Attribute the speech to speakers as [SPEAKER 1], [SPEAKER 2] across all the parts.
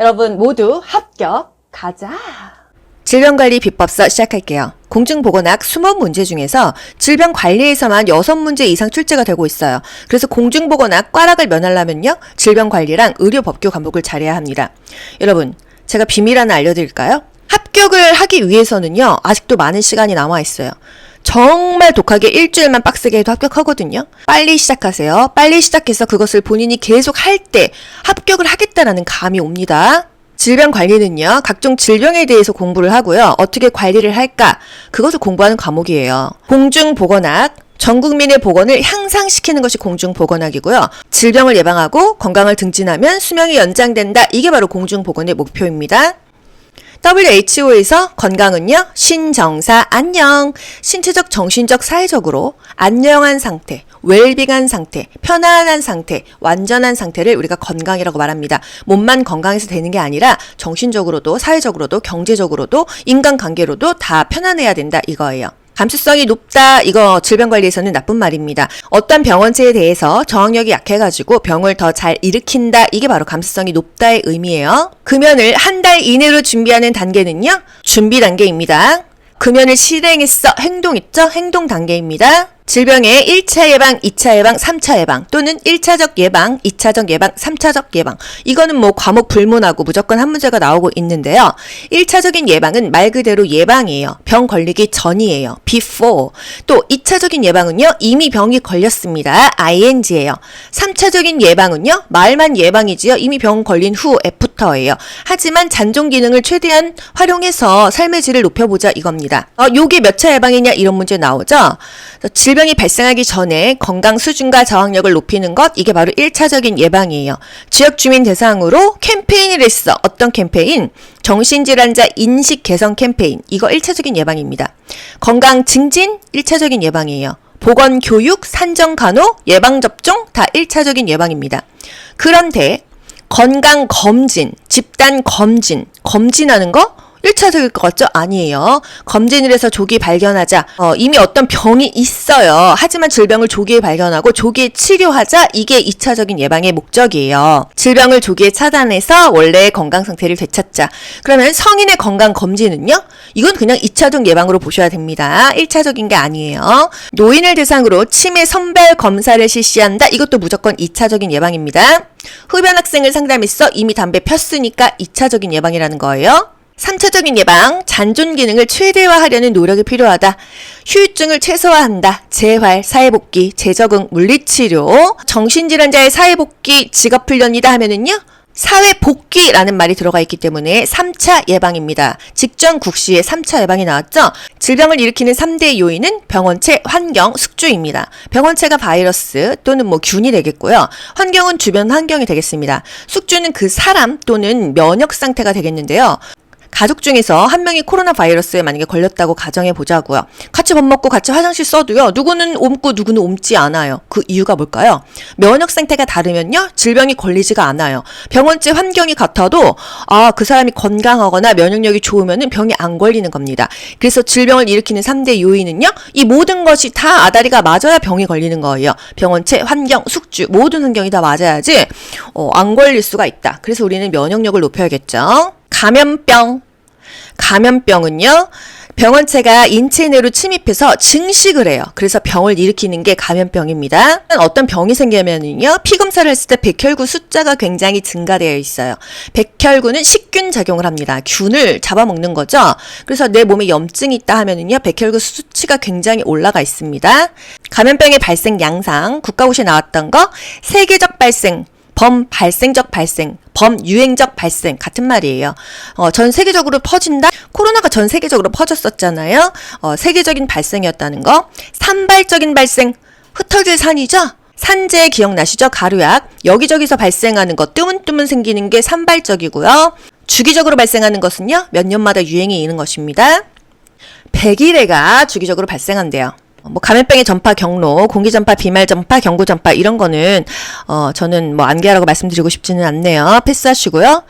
[SPEAKER 1] 여러분 모두 합격 가자.
[SPEAKER 2] 질병관리 비법서 시작할게요. 공중보건학 수업 문제 중에서 질병관리에서만 6문제 이상 출제가 되고 있어요. 그래서 공중보건학 꽈락을 면하려면요, 질병관리랑 의료법규 과목을 잘해야 합니다. 여러분, 제가 비밀 하나 알려드릴까요? 합격을 하기 위해서는요, 아직도 많은 시간이 남아있어요. 정말 독하게 일주일만 빡세게 해도 합격하거든요. 빨리 시작하세요. 빨리 시작해서 그것을 본인이 계속 할 때 합격을 하겠다라는 감이 옵니다. 질병관리는요, 각종 질병에 대해서 공부를 하고요. 어떻게 관리를 할까? 그것을 공부하는 과목이에요. 공중보건학, 전 국민의 보건을 향상시키는 것이 공중보건학이고요. 질병을 예방하고 건강을 증진하면 수명이 연장된다. 이게 바로 공중보건의 목표입니다. WHO에서 건강은요, 신정사 안녕, 신체적, 정신적, 사회적으로 안녕한 상태, 웰빙한 상태, 편안한 상태, 완전한 상태를 우리가 건강이라고 말합니다. 몸만 건강해서 되는 게 아니라 정신적으로도 사회적으로도 경제적으로도 인간관계로도 다 편안해야 된다 이거예요. 감수성이 높다, 이거 질병관리에서는 나쁜 말입니다. 어떤 병원체에 대해서 저항력이 약해가지고 병을 더 잘 일으킨다, 이게 바로 감수성이 높다의 의미예요. 금연을 한 달 이내로 준비하는 단계는요, 준비 단계입니다. 금연을 실행했어, 행동 있죠? 행동 단계입니다. 질병의 1차 예방, 2차 예방, 3차 예방, 또는 1차적 예방, 2차적 예방, 3차적 예방. 이거는 뭐 과목 불문하고 무조건 한 문제가 나오고 있는데요. 1차적인 예방은 말 그대로 예방이에요. 병 걸리기 전이에요. before. 또 2차적인 예방은요, 이미 병이 걸렸습니다. ing예요. 3차적인 예방은요, 말만 예방이지요. 이미 병 걸린 후, after예요. 하지만 잔존 기능을 최대한 활용해서 삶의 질을 높여보자 이겁니다. 요게 몇 차 예방이냐 이런 문제 나오죠. 질병이 발생하기 전에 건강 수준과 저항력을 높이는 것, 이게 바로 1차적인 예방이에요. 지역 주민 대상으로 캠페인을 했어. 어떤 캠페인? 정신질환자 인식 개선 캠페인. 이거 1차적인 예방입니다. 건강 증진 1차적인 예방이에요. 보건 교육, 산정 간호, 예방 접종 다 1차적인 예방입니다. 그런데 건강 검진, 집단 검진, 검진하는 거 1차적일 것 같죠? 아니에요. 검진을 해서 조기 발견하자. 이미 어떤 병이 있어요. 하지만 질병을 조기에 발견하고 조기에 치료하자. 이게 2차적인 예방의 목적이에요. 질병을 조기에 차단해서 원래의 건강 상태를 되찾자. 그러면 성인의 건강 검진은요? 이건 그냥 2차적 예방으로 보셔야 됩니다. 1차적인 게 아니에요. 노인을 대상으로 치매 선별 검사를 실시한다. 이것도 무조건 2차적인 예방입니다. 흡연 학생을 상담했어. 이미 담배 폈으니까 2차적인 예방이라는 거예요. 3차적인 예방, 잔존 기능을 최대화하려는 노력이 필요하다. 후유증을 최소화한다. 재활, 사회복귀, 재적응, 물리치료, 정신질환자의 사회복귀, 직업훈련이다 하면은요, 사회복귀라는 말이 들어가 있기 때문에 3차 예방입니다. 직전 국시에 3차 예방이 나왔죠? 질병을 일으키는 3대 요인은 병원체, 환경, 숙주입니다. 병원체가 바이러스 또는 균이 되겠고요. 환경은 주변 환경이 되겠습니다. 숙주는 그 사람 또는 면역 상태가 되겠는데요. 가족 중에서 한 명이 코로나 바이러스에 만약에 걸렸다고 가정해 보자고요. 같이 밥 먹고 같이 화장실 써도요, 누구는 옮고 누구는 옮지 않아요. 그 이유가 뭘까요? 면역 상태가 다르면요, 질병이 걸리지가 않아요. 병원체 환경이 같아도 그 사람이 건강하거나 면역력이 좋으면은 병이 안 걸리는 겁니다. 그래서 질병을 일으키는 3대 요인은요, 이 모든 것이 다 아다리가 맞아야 병이 걸리는 거예요. 병원체, 환경, 숙주, 모든 환경이 다 맞아야지 안 걸릴 수가 있다. 그래서 우리는 면역력을 높여야겠죠. 감염병은요, 병원체가 인체 내로 침입해서 증식을 해요. 그래서 병을 일으키는 게 감염병입니다. 어떤 병이 생기면은요, 피검사를 했을 때 백혈구 숫자가 굉장히 증가되어 있어요. 백혈구는 식균 작용을 합니다. 균을 잡아먹는 거죠. 그래서 내 몸에 염증이 있다 하면은요, 백혈구 수치가 굉장히 올라가 있습니다. 감염병의 발생 양상, 국가고시에 나왔던 거, 세계적 발생, 범발생적 발생, 범유행적 발생, 같은 말이에요. 전 세계적으로 퍼진다? 코로나가 전 세계적으로 퍼졌었잖아요. 세계적인 발생이었다는 거. 산발적인 발생, 흩어질 산이죠? 산재 기억나시죠? 가루약. 여기저기서 발생하는 거, 뜨문뜨문 생기는 게 산발적이고요. 주기적으로 발생하는 것은요, 몇 년마다 유행이 있는 것입니다. 백일해가 주기적으로 발생한대요. 감염병의 전파 경로, 공기 전파, 비말 전파, 경구 전파 이런 거는 저는 암기하라고 말씀드리고 싶지는 않네요. 패스하시고요.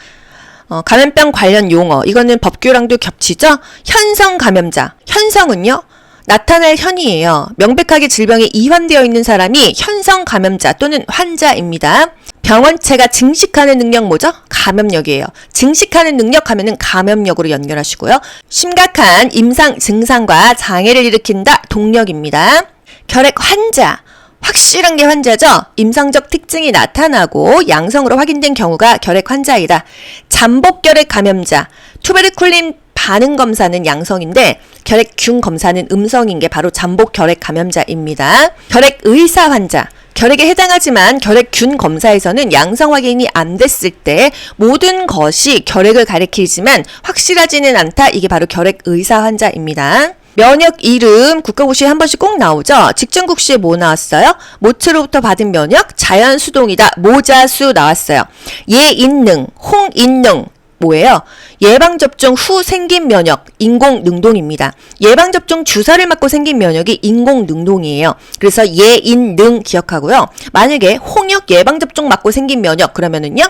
[SPEAKER 2] 감염병 관련 용어, 이거는 법규랑도 겹치죠? 현성 감염자. 현성은요, 나타날 현이에요. 명백하게 질병에 이환되어 있는 사람이 현성 감염자 또는 환자입니다. 병원체가 증식하는 능력 뭐죠? 감염력이에요. 증식하는 능력 하면은 감염력으로 연결하시고요. 심각한 임상 증상과 장애를 일으킨다. 동력입니다. 결핵 환자. 확실한 게 환자죠? 임상적 특징이 나타나고 양성으로 확인된 경우가 결핵 환자이다. 잠복결핵 감염자. 투베르쿨린 반응 검사는 양성인데 결핵균 검사는 음성인 게 바로 잠복결핵 감염자입니다. 결핵 의사 환자. 결핵에 해당하지만 결핵균 검사에서는 양성 확인이 안 됐을 때 모든 것이 결핵을 가리키지만 확실하지는 않다. 이게 바로 결핵 의사 환자입니다. 면역 이름 국가고시에 한 번씩 꼭 나오죠. 직전국시에 뭐 나왔어요? 모츠로부터 받은 면역 자연 수동이다. 모자수 나왔어요. 예인능, 홍인능 뭐예요? 예방접종 후 생긴 면역, 인공능동입니다. 예방접종 주사를 맞고 생긴 면역이 인공능동이에요. 그래서 예인능 기억하고요. 만약에 홍역 예방접종 맞고 생긴 면역 그러면은요.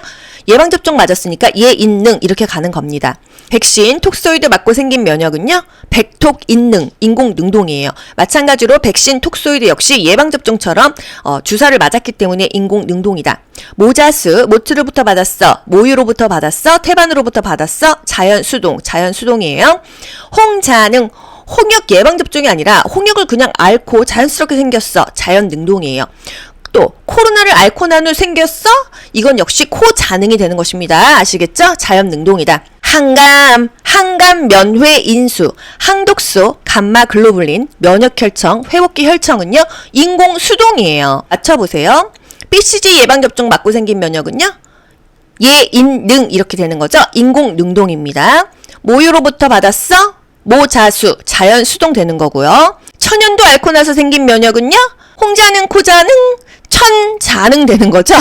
[SPEAKER 2] 예방접종 맞았으니까 예인능 이렇게 가는 겁니다. 백신, 톡소이드 맞고 생긴 면역은요. 백톡인능, 인공능동이에요. 마찬가지로 백신, 톡소이드 역시 예방접종처럼 주사를 맞았기 때문에 인공능동이다. 모자수, 모츠로부터 받았어. 모유로부터 받았어. 태반으로부터 받았어. 자연수동, 자연수동이에요. 홍자능, 홍역 예방접종이 아니라 홍역을 그냥 앓고 자연스럽게 생겼어. 자연능동이에요. 또 코로나를 앓고 난 후 생겼어? 이건 역시 코자능이 되는 것입니다. 아시겠죠? 자연능동이다. 항감, 항감 면회 인수, 항독소, 감마글로불린, 면역혈청, 회복기 혈청은요. 인공수동이에요. 맞춰보세요. BCG 예방접종 맞고 생긴 면역은요. 예인능 이렇게 되는 거죠. 인공능동입니다. 모유로부터 받았어? 모자수, 자연수동 되는 거고요. 천연도 앓고 나서 생긴 면역은요. 홍자능, 코자능, 천자능 되는 거죠.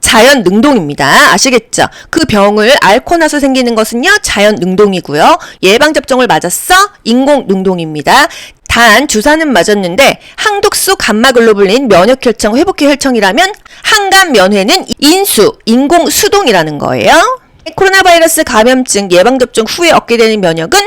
[SPEAKER 2] 자연능동입니다. 아시겠죠? 그 병을 앓고 나서 생기는 것은요. 자연능동이고요. 예방접종을 맞았어? 인공능동입니다. 단 주사는 맞았는데 항독소 감마글로불린 면역혈청 회복기 혈청이라면 항감 면회는 인수 인공수동이라는 거예요. 코로나 바이러스 감염증 예방접종 후에 얻게 되는 면역은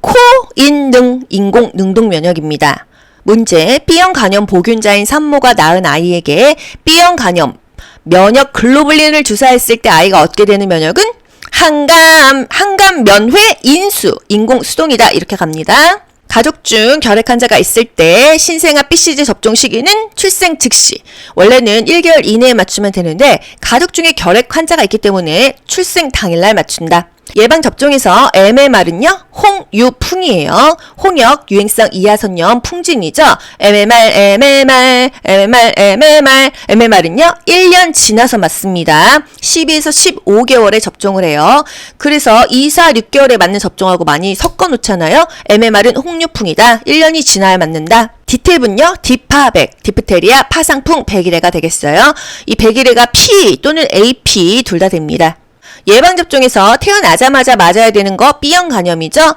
[SPEAKER 2] 코인능 인공능동 면역입니다. 문제 B형 간염 보균자인 산모가 낳은 아이에게 B형 간염 면역 글로불린을 주사했을 때 아이가 얻게 되는 면역은 항감 면회 인수 인공수동이다. 이렇게 갑니다. 가족 중 결핵 환자가 있을 때 신생아 BCG 접종 시기는 출생 즉시. 원래는 1개월 이내에 맞추면 되는데 가족 중에 결핵 환자가 있기 때문에 출생 당일날 맞춘다. 예방접종에서 MMR은요, 홍유풍이에요. 홍역, 유행성 이하선염, 풍진이죠. MMR은요, 1년 지나서 맞습니다. 12에서 15개월에 접종을 해요. 그래서 2, 4, 6개월에 맞는 접종하고 많이 섞어 놓잖아요. MMR은 홍유풍이다. 1년이 지나야 맞는다. 디탭은요, 디파백, 디프테리아, 파상풍, 백일해가 되겠어요. 이 백일해가 P 또는 AP 둘 다 됩니다. 예방접종에서 태어나자마자 맞아야 되는 거 B형 간염이죠.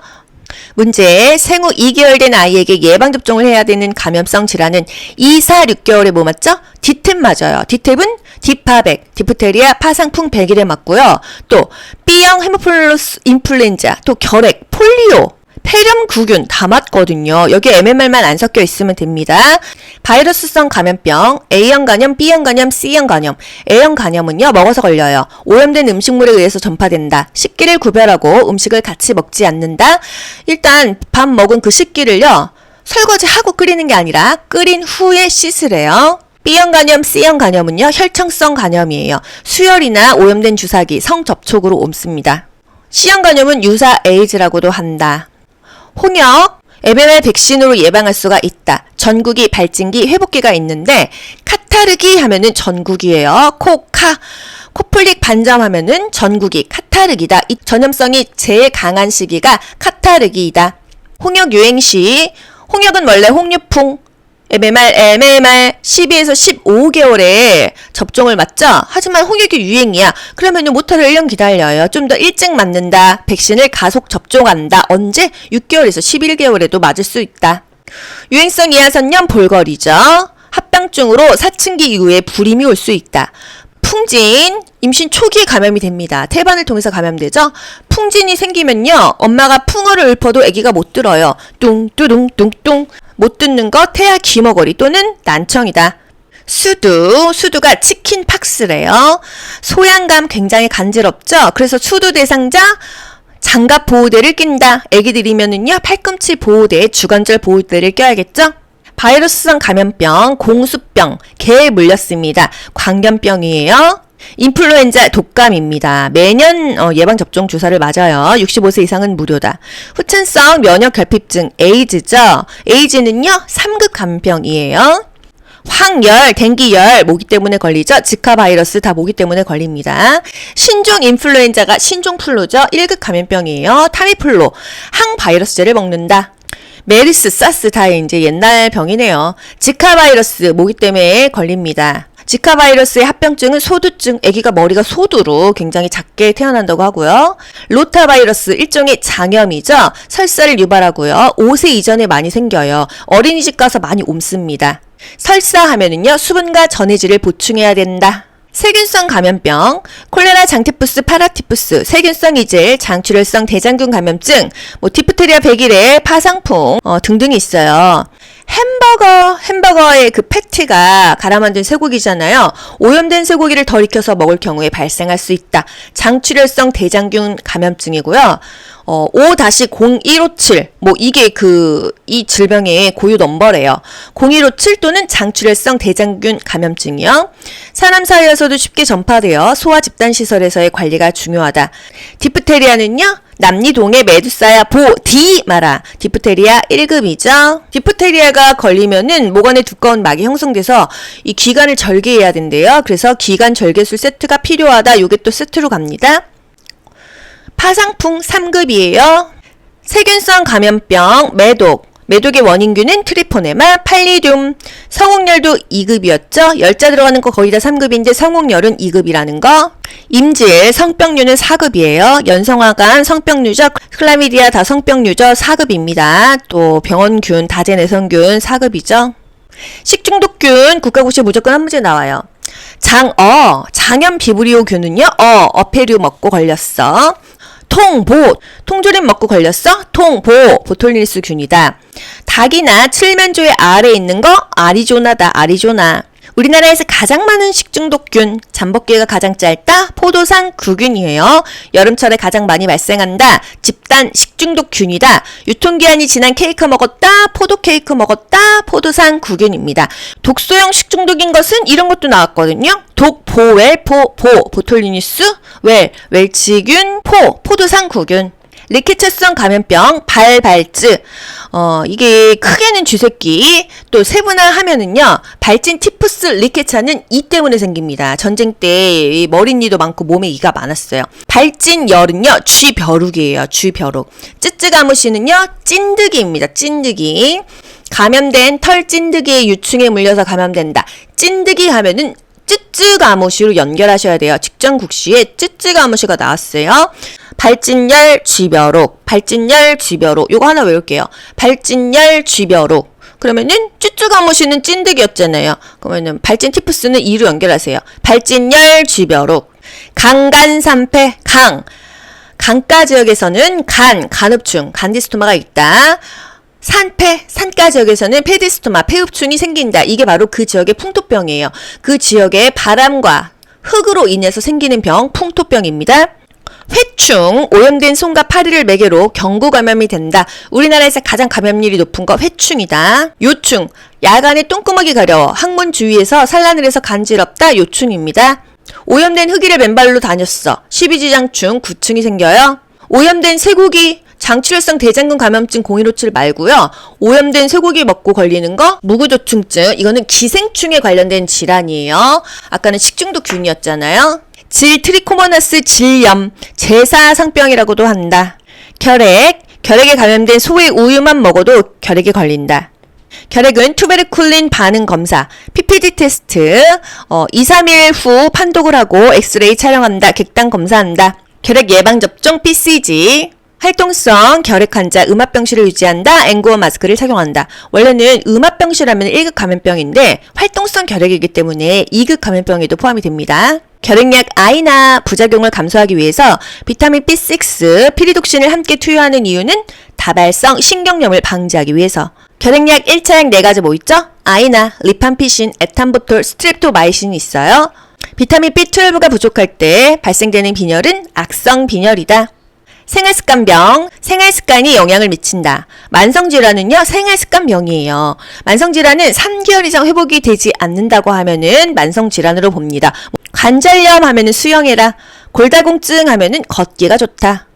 [SPEAKER 2] 문제 생후 2개월 된 아이에게 예방접종을 해야 되는 감염성 질환은 2, 4, 6개월에 뭐 맞죠? 디탭 맞아요. 디탭은 디파백, 디프테리아, 파상풍, 백일해 맞고요. 또 B형 헤모필러스 인플루엔자, 또 결핵, 폴리오, 폐렴구균 다 맞거든요. 여기에 MMR만 안 섞여 있으면 됩니다. 바이러스성 감염병, A형 간염, B형 간염, C형 간염. A형 간염은요, 먹어서 걸려요. 오염된 음식물에 의해서 전파된다. 식기를 구별하고 음식을 같이 먹지 않는다. 일단 밥 먹은 그 식기를요, 설거지하고 끓이는 게 아니라 끓인 후에 씻으래요. B형 간염, C형 간염은요, 혈청성 간염이에요. 수혈이나 오염된 주사기, 성접촉으로 옮습니다. C형 간염은 유사 에이즈라고도 한다. 홍역, MMR 백신으로 예방할 수가 있다. 전구기, 발진기, 회복기가 있는데 카타르기 하면은 전구기예요. 코플릭 반점하면은 전구기, 카타르기다. 이 전염성이 제일 강한 시기가 카타르기이다. 홍역 유행 시 홍역은 원래 홍유풍, MMR 12에서 15개월에 접종을 맞죠? 하지만 홍역이 유행이야. 그러면은 못하러 1년 기다려요. 좀 더 일찍 맞는다. 백신을 가속 접종한다. 언제? 6개월에서 11개월에도 맞을 수 있다. 유행성 이하선염 볼거리죠. 합병증으로 사춘기 이후에 불임이 올 수 있다. 풍진, 임신 초기에 감염이 됩니다. 태반을 통해서 감염되죠. 풍진이 생기면요. 엄마가 풍어를 읊어도 아기가 못 들어요. 뚱뚜둥 뚱뚱. 못 듣는 거 태아 귀머거리 또는 난청이다. 수두가 치킨 팍스래요. 소양감 굉장히 간지럽죠? 그래서 수두 대상자 장갑 보호대를 낀다. 애기들이면은요, 팔꿈치 보호대, 주관절 보호대를 껴야겠죠? 바이러스성 감염병, 공수병, 개에 물렸습니다. 광견병이에요. 인플루엔자 독감입니다. 매년 예방접종 주사를 맞아요. 65세 이상은 무료다. 후천성 면역결핍증, 에이즈죠. 에이즈는요, 3급 감염병이에요. 황열, 댕기열, 모기 때문에 걸리죠. 지카 바이러스 다 모기 때문에 걸립니다. 신종 인플루엔자가 신종플루죠. 1급 감염병이에요. 타미플루, 항바이러스제를 먹는다. 메르스, 사스 다 이제 옛날 병이네요. 지카 바이러스, 모기 때문에 걸립니다. 지카 바이러스의 합병증은 소두증, 아기가 머리가 소두로 굉장히 작게 태어난다고 하고요. 로타 바이러스, 일종의 장염이죠. 설사를 유발하고요. 5세 이전에 많이 생겨요. 어린이집 가서 많이 옮습니다. 설사하면은요, 수분과 전해질을 보충해야 된다. 세균성 감염병, 콜레라, 장티푸스, 파라티푸스, 세균성 이질, 장출혈성 대장균 감염증, 디프테리아, 백일해, 파상풍 등등이 있어요. 햄버거의 그 패티가 갈아 만든 쇠고기잖아요. 오염된 쇠고기를 덜 익혀서 먹을 경우에 발생할 수 있다. 장출혈성 대장균 감염증이고요. 5-0157 이게 이 질병의 고유 넘버래요. 0157 또는 장출혈성 대장균 감염증이요. 사람 사이에서도 쉽게 전파되어 소아 집단 시설에서의 관리가 중요하다. 디프테리아는요, 남리동의 메두사야 보디 마라. 디프테리아 1급이죠. 디프테리아가 걸리면은 목 안에 두꺼운 막이 형성돼서 이 기관을 절개해야 된대요. 그래서 기관 절개술 세트가 필요하다. 요게 또 세트로 갑니다. 파상풍 3급이에요. 세균성 감염병, 매독의 원인균은 트리포네마, 팔리듐. 성홍열도 2급이었죠. 열자 들어가는 거 거의 다 3급인데 성홍열은 2급이라는 거. 임질, 성병류는 4급이에요. 연성화관, 성병류죠. 클라미디아 다 성병류죠. 4급입니다. 또 병원균, 다제내성균 4급이죠. 식중독균, 국가고시에 무조건 한 문제 나와요. 장염 비브리오균은요, 어패류 먹고 걸렸어. 통조림 먹고 걸렸어? 보톨리스균이다. 닭이나 칠면조의 알에 있는 거 아리조나다. 아리조나. 우리나라에서 가장 많은 식중독균, 잠복기가 가장 짧다. 포도상 구균이에요. 여름철에 가장 많이 발생한다. 집단 식중독균이다. 유통기한이 지난 케이크 먹었다. 포도 케이크 먹었다. 포도상 구균입니다. 독소형 식중독인 것은 이런 것도 나왔거든요. 보톨리니스, 웰치균, 포도상 구균. 리케처성 감염병, 발발즈. 이게 크게는 쥐새끼, 또 세분화하면은요, 발진 티푸스 리케차는 이 때문에 생깁니다. 전쟁 때 머리니도 많고 몸에 이가 많았어요. 발진 열은요, 쥐벼룩이에요. 쥐벼룩. 쯔쯔가무시는요, 찐득이입니다. 찐득이. 감염된 털 찐득이의 유충에 물려서 감염된다. 찐득이 하면은 쯔쯔가무시로 연결하셔야 돼요. 직전국시에 쯔쯔가무시가 나왔어요. 발진열 쥐벼룩, 요거 하나 외울게요. 발진열 쥐벼룩. 그러면은 쯔쯔가무시는 찐득이었잖아요. 그러면은 발진 티푸스는 2로 연결하세요. 발진열 쥐벼룩. 강간산패, 강가 지역에서는 간흡충, 간디스토마가 있다. 산가 지역에서는 페디스토마, 폐흡충이 생긴다. 이게 바로 그 지역의 풍토병이에요. 그 지역의 바람과 흙으로 인해서 생기는 병, 풍토병입니다. 회충, 오염된 손과 파리를 매개로 경구 감염이 된다. 우리나라에서 가장 감염률이 높은 거 회충이다. 요충, 야간에 똥구멍이 가려워 항문 주위에서 산란을 해서 간지럽다. 요충입니다. 오염된 흙이를 맨발로 다녔어. 십이지장충, 구충이 생겨요. 오염된 쇠고기, 장출혈성 대장균 감염증 0157 말고요. 오염된 쇠고기 먹고 걸리는 거 무구조충증, 이거는 기생충에 관련된 질환이에요. 아까는 식중독균이었잖아요. 트리코모나스 질염, 제사상병이라고도 한다. 결핵에 감염된 소의 우유만 먹어도 결핵에 걸린다. 결핵은 투베르쿨린 반응 검사, PPD 테스트, 2-3일 후 판독을 하고 엑스레이 촬영한다. 객단 검사한다. 결핵 예방접종 PCG, 활동성 결핵 환자 음압병실을 유지한다. N95 마스크를 착용한다. 원래는 음압병실하면 1급 감염병인데 활동성 결핵이기 때문에 2급 감염병에도 포함이 됩니다. 결핵약 I나 부작용을 감소하기 위해서 비타민 B6, 피리독신을 함께 투여하는 이유는 다발성 신경염을 방지하기 위해서. 결핵약 1차약 4가지 뭐 있죠? 아이나, 리팜피신, 에탄보톨, 스트랩토마이신이 있어요. 비타민 B12가 부족할 때 발생되는 빈혈은 악성 빈혈이다. 생활습관병, 생활습관이 영향을 미친다. 만성질환은요, 생활습관병이에요. 만성질환은 3개월 이상 회복이 되지 않는다고 하면은 만성질환으로 봅니다. 관절염 하면은 수영해라. 골다공증 하면은 걷기가 좋다.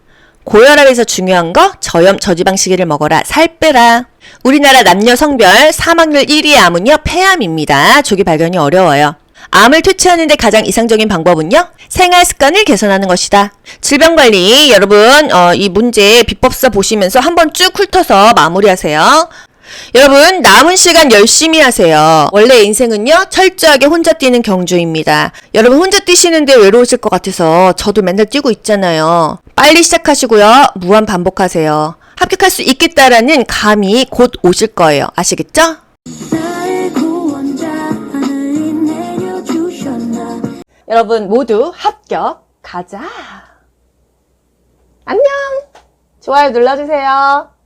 [SPEAKER 2] 고혈압에서 중요한 거 저염 저지방시계를 먹어라. 살 빼라. 우리나라 남녀 성별 사망률 1위의 암은요, 폐암입니다. 조기 발견이 어려워요. 암을 퇴치하는 데 가장 이상적인 방법은요, 생활 습관을 개선하는 것이다. 질병관리, 여러분 이 문제 비법서 보시면서 한번 쭉 훑어서 마무리하세요. 여러분, 남은 시간 열심히 하세요. 원래 인생은요, 철저하게 혼자 뛰는 경주입니다. 여러분, 혼자 뛰시는데 외로우실 것 같아서 저도 맨날 뛰고 있잖아요. 빨리 시작하시고요, 무한 반복하세요. 합격할 수 있겠다라는 감이 곧 오실 거예요. 아시겠죠?
[SPEAKER 1] 여러분 모두 합격. 가자. 안녕. 좋아요 눌러주세요.